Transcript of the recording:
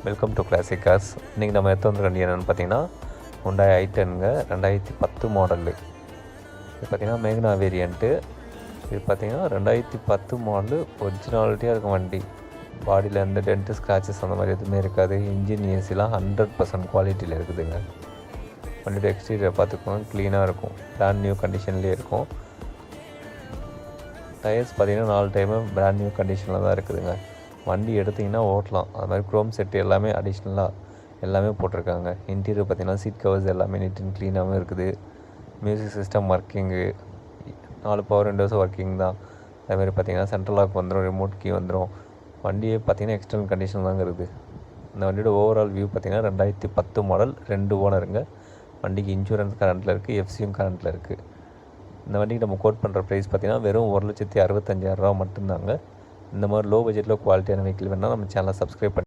Welcome to classic cars. இன்றைக்கி நம்ம எடுத்து வந்துருக்க வண்டி என்னென்னு பார்த்தீங்கன்னா Hyundai i10ங்க 2010 மாடலு. இது பார்த்திங்கன்னா மேக்னா வேரியண்ட்டு. இது பார்த்திங்கன்னா 2010 மாடலு, ஒரிஜினாலிட்டியாக இருக்கும் வண்டி. பாடியில் எந்த டென்ட்டு ஸ்க்ராச்சஸ் அந்த மாதிரி எதுவுமே இருக்காது. இன்ஜின் ஏசிலாம் 100% குவாலிட்டியில் இருக்குதுங்க. வண்டியோட எக்ஸ்டீரியர் பார்த்துக்கோங்க, க்ளீனாக இருக்கும், பிராண்ட் நியூ கண்டிஷன்லேயே இருக்கும். டயர்ஸ் பார்த்திங்கன்னா 4 டைமும் பிராண்ட் நியூ கண்டிஷனில் தான் இருக்குதுங்க. வண்டி எடுத்திங்கன்னா ஓட்டலாம். அது மாதிரி க்ரோம் செட்டு எல்லாமே அடிஷ்னலாக எல்லாமே போட்டிருக்காங்க. இன்டீரியர் பார்த்திங்கன்னா சீட் கவர்ஸ் எல்லாமே நீட் அண்ட் க்ளீனாகவும் இருக்குது. மியூசிக் சிஸ்டம் ஒர்க்கிங்கு, 4 பவர் விண்டோஸும் ஒர்க்கிங் தான். அதேமாதிரி பார்த்திங்கன்னா சென்ட்ரல் லாக் வந்துடும், ரிமோட் கீ வந்துடும். வண்டியே பார்த்திங்கன்னா எக்ஸ்டர்னல் கண்டிஷன் தாங்க இருக்குது. இந்த வண்டியோட ஓவரால் வியூ பார்த்திங்கன்னா 2010 மாடல், 2 ஓனருங்க. வண்டிக்கு இன்சூரன்ஸ் கரண்ட்டில் இருக்குது, எஃப்சியும் கரண்ட்டில் இருக்குது. இந்த வண்டிக்கு நம்ம கோட் பண்ணுற ப்ரைஸ் பார்த்திங்கன்னா வெறும் 1,65,000 மட்டும்தாங்க. இந்த மாதிரி லோ பட்ஜெட்டில் குவாலிட்டியான வெஹிக்கிள் வேணால் நம்ம சேனலை சப்ஸ்கிரைப் பண்ணி